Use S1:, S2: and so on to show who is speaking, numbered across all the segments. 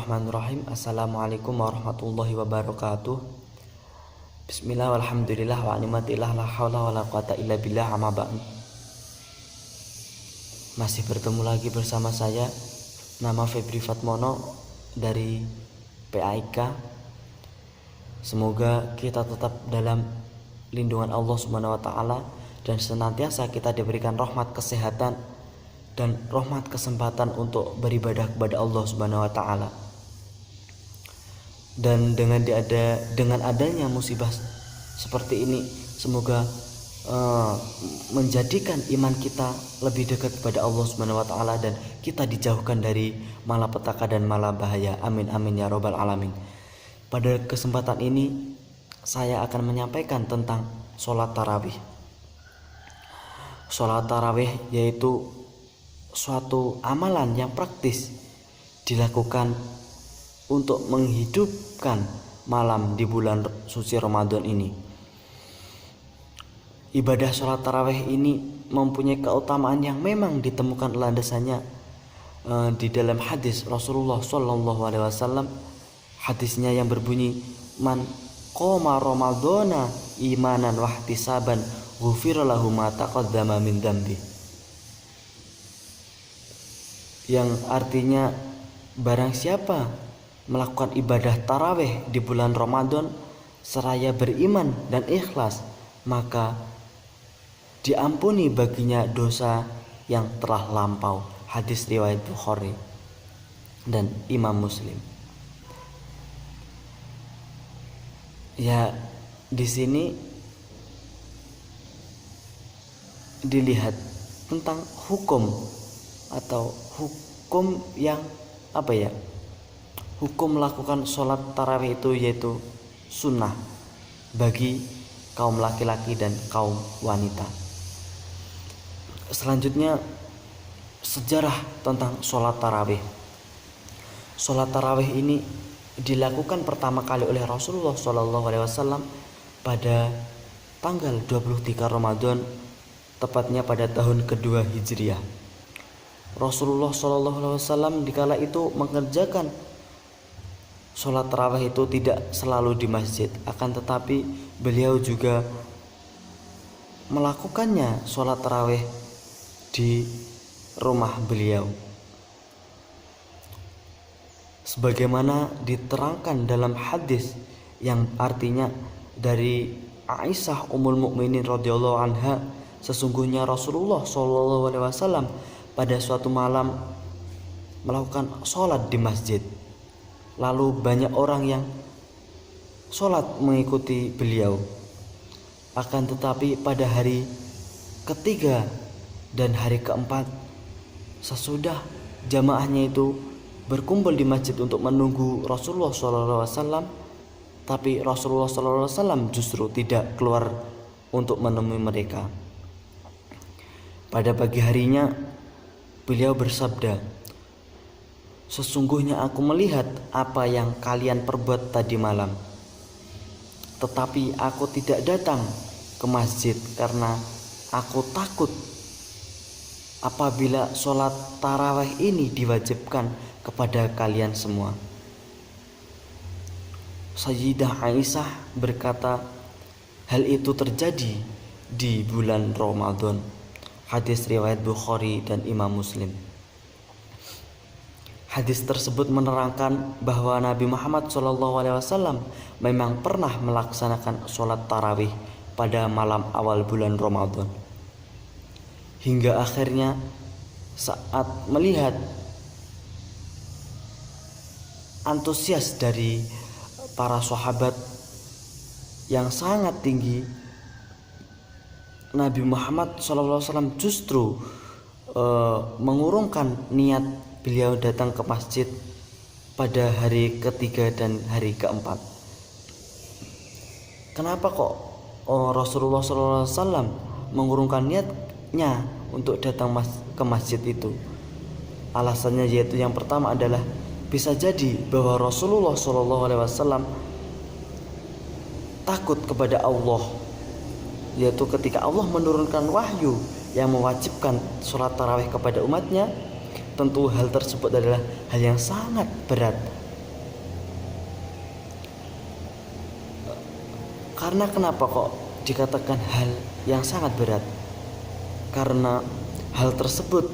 S1: Bismillahirrahmanirrahim. Assalamualaikum warahmatullahi wabarakatuh. Bismillah walhamdulillah wa ni'matillah la haula wala quwata illa billah amma ba'd. Masih bertemu lagi bersama saya, nama Febri Fatmono dari PAIK. Semoga kita tetap dalam lindungan Allah Subhanahu wa taala dan senantiasa kita diberikan rahmat kesehatan dan rahmat kesempatan untuk beribadah kepada Allah Subhanahu wa taala. Dan dengan adanya musibah seperti ini, semoga menjadikan iman kita lebih dekat kepada Allah Subhanahu wa taala dan kita dijauhkan dari malapetaka dan malabahaya. Amin amin ya robbal alamin. Pada kesempatan ini saya akan menyampaikan tentang sholat tarawih. Sholat tarawih yaitu suatu amalan yang praktis dilakukan untuk menghidupkan malam di bulan suci Ramadan ini. Ibadah sholat tarawih ini mempunyai keutamaan yang memang ditemukan landasannya di dalam hadis Rasulullah Shallallahu Alaihi Wasallam. Hadisnya yang berbunyi, man qoma ramadhana imanan wahtisaban ghufira lahu ma taqaddama min dzambi. Yang artinya barang siapa melakukan ibadah tarawih di bulan Ramadan seraya beriman dan ikhlas, maka diampuni baginya dosa yang telah lampau. Hadis riwayat Bukhari dan Imam Muslim. Ya, di sini dilihat tentang hukum atau hukum yang hukum melakukan sholat tarawih itu yaitu sunnah bagi kaum laki-laki dan kaum wanita. Selanjutnya sejarah tentang sholat tarawih. Sholat tarawih ini dilakukan pertama kali oleh Rasulullah SAW pada tanggal 23 Ramadan, tepatnya pada tahun kedua Hijriah. Rasulullah SAW dikala itu mengerjakan sholat tarawih itu tidak selalu di masjid, akan tetapi beliau juga melakukannya sholat tarawih di rumah beliau, sebagaimana diterangkan dalam hadis yang artinya dari Aisyah Ummul Mukminin radhiyallahu anha, sesungguhnya Rasulullah SAW pada suatu malam melakukan sholat di masjid. Lalu banyak orang yang sholat mengikuti beliau. Akan tetapi pada hari ketiga dan hari keempat, sesudah jamaahnya itu berkumpul di masjid untuk menunggu Rasulullah SAW, tapi Rasulullah SAW justru tidak keluar untuk menemui mereka. Pada pagi harinya beliau bersabda, sesungguhnya aku melihat apa yang kalian perbuat tadi malam, tetapi aku tidak datang ke masjid karena aku takut apabila sholat tarawih ini diwajibkan kepada kalian semua. Sayyidah Aisyah berkata, hal itu terjadi di bulan Ramadan. Hadis riwayat Bukhari dan Imam Muslim. Hadis tersebut menerangkan bahwa Nabi Muhammad SAW memang pernah melaksanakan sholat tarawih pada malam awal bulan Ramadan. Hingga akhirnya saat melihat antusias dari para sahabat yang sangat tinggi, Nabi Muhammad SAW justru mengurungkan niat beliau datang ke masjid pada hari ketiga dan hari keempat. Kenapa kok Rasulullah SAW mengurungkan niatnya untuk datang ke masjid itu? Alasannya yaitu yang pertama adalah bisa jadi bahwa Rasulullah SAW takut kepada Allah, yaitu ketika Allah menurunkan wahyu yang mewajibkan sholat tarawih kepada umatnya, tentu hal tersebut adalah hal yang sangat berat Karena kenapa kok dikatakan hal yang sangat berat? Karena hal tersebut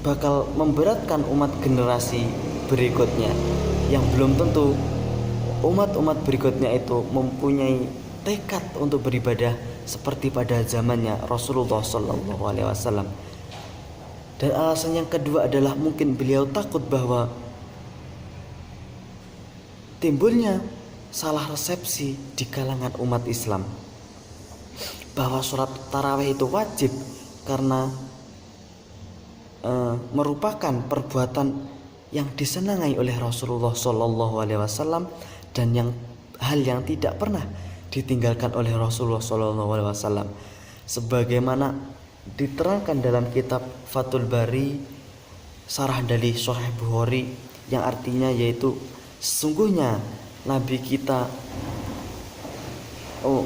S1: bakal memberatkan umat generasi berikutnya yang belum tentu umat-umat berikutnya itu mempunyai tekad untuk beribadah seperti pada zamannya Rasulullah Shallallahu Alaihi Wasallam. Dan alasan yang kedua adalah mungkin beliau takut bahwa timbulnya salah resepsi di kalangan umat Islam bahwa sholat tarawih itu wajib karena merupakan perbuatan yang disenangi oleh Rasulullah Shallallahu Alaihi Wasallam dan hal yang tidak pernah ditinggalkan oleh Rasulullah Shallallahu Alaihi Wasallam, sebagaimana diterangkan dalam kitab Fathul Bari Syarah dari Sahih Bukhari, yang artinya yaitu sesungguhnya Nabi kita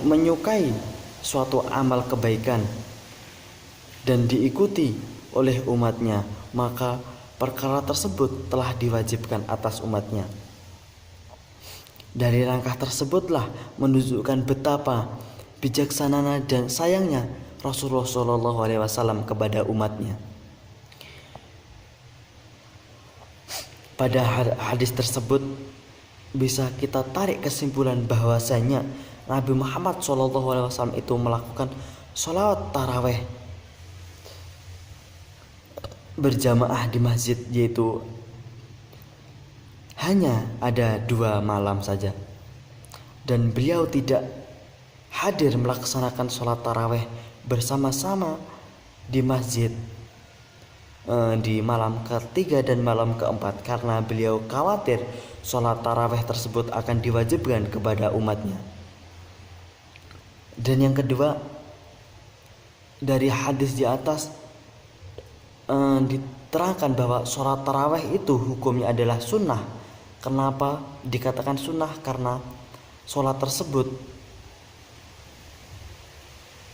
S1: menyukai suatu amal kebaikan dan diikuti oleh umatnya, maka perkara tersebut telah diwajibkan atas umatnya. Dari langkah tersebutlah menunjukkan betapa bijaksana dan sayangnya Rasulullah Shallallahu Alaihi Wasallam kepada umatnya. Pada hadis tersebut bisa kita tarik kesimpulan bahwasanya Nabi Muhammad Shallallahu Alaihi Wasallam itu melakukan sholawat taraweh berjamaah di masjid, yaitu hanya ada 2 malam saja, dan beliau tidak hadir melaksanakan sholat taraweh bersama-sama di masjid di malam ketiga dan malam keempat karena beliau khawatir sholat taraweh tersebut akan diwajibkan kepada umatnya. Dan yang kedua, dari hadis di atas diterangkan bahwa sholat taraweh itu hukumnya adalah sunnah. Kenapa dikatakan sunnah? Karena sholat tersebut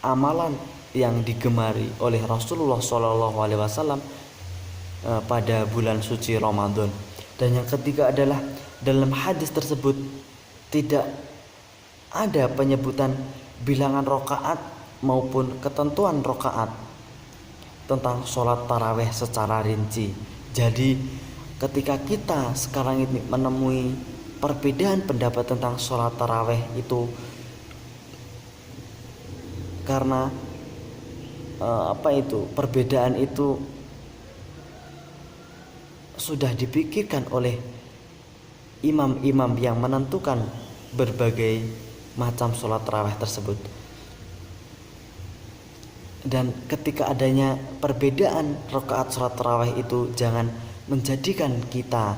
S1: amalan yang digemari oleh Rasulullah Shallallahu Alaihi Wasallam pada bulan suci Ramadan. Dan yang ketiga adalah dalam hadis tersebut tidak ada penyebutan bilangan rokaat maupun ketentuan rokaat tentang sholat taraweh secara rinci. Jadi ketika kita sekarang ini menemui perbedaan pendapat tentang sholat taraweh itu karena perbedaan itu sudah dipikirkan oleh imam-imam yang menentukan berbagai macam sholat tarawih tersebut. Dan ketika adanya perbedaan rakaat sholat tarawih itu jangan menjadikan kita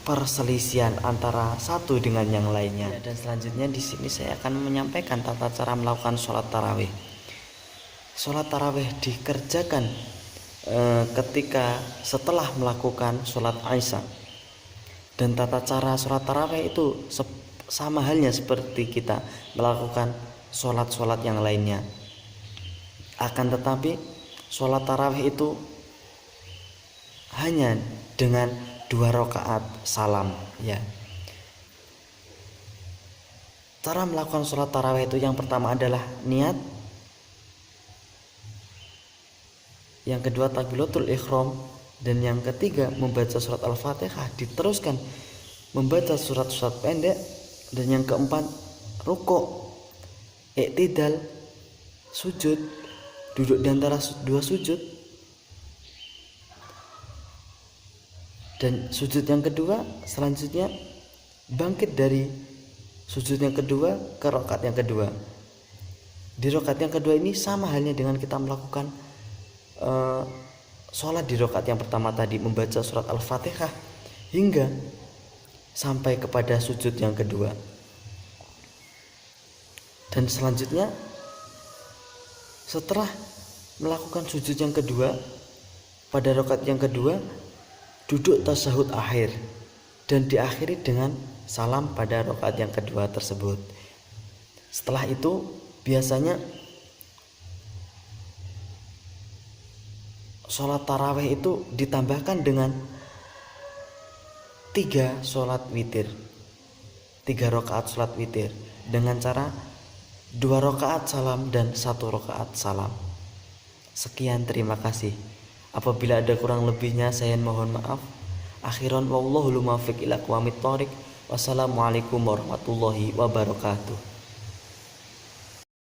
S1: perselisihan antara satu dengan yang lainnya. Dan selanjutnya di sini saya akan menyampaikan tata cara melakukan sholat tarawih. Sholat tarawih dikerjakan ketika setelah melakukan sholat Isya. Dan tata cara sholat tarawih itu sama halnya seperti kita melakukan sholat-sholat yang lainnya. Akan tetapi sholat tarawih itu hanya dengan 2 rakaat salam, ya. Cara melakukan sholat tarawih itu yang pertama adalah niat, yang kedua takbiratul ihram, dan yang ketiga membaca surat Al-Fatihah, diteruskan membaca surat-surat pendek, dan yang keempat rukuk, i'tidal, sujud, duduk di antara 2 sujud, dan sujud yang kedua selanjutnya bangkit dari sujud yang kedua ke rakaat yang kedua. Di rakaat yang kedua ini sama halnya dengan kita melakukan sholat di rakaat yang pertama tadi, membaca surat Al-Fatihah hingga sampai kepada sujud yang kedua. Dan selanjutnya setelah melakukan sujud yang kedua, pada rakaat yang kedua duduk tasyahud akhir dan diakhiri dengan salam pada rakaat yang kedua tersebut. Setelah itu biasanya sholat tarawih itu ditambahkan dengan 3 sholat witir, 3 rakaat sholat witir dengan cara 2 rakaat salam dan 1 rakaat salam. Sekian, terima kasih. Apabila ada kurang lebihnya saya mohon maaf. Akhiran wallahul muwaffiq ila aqwamit thoriq. Wassalamualaikum warahmatullahi wabarakatuh.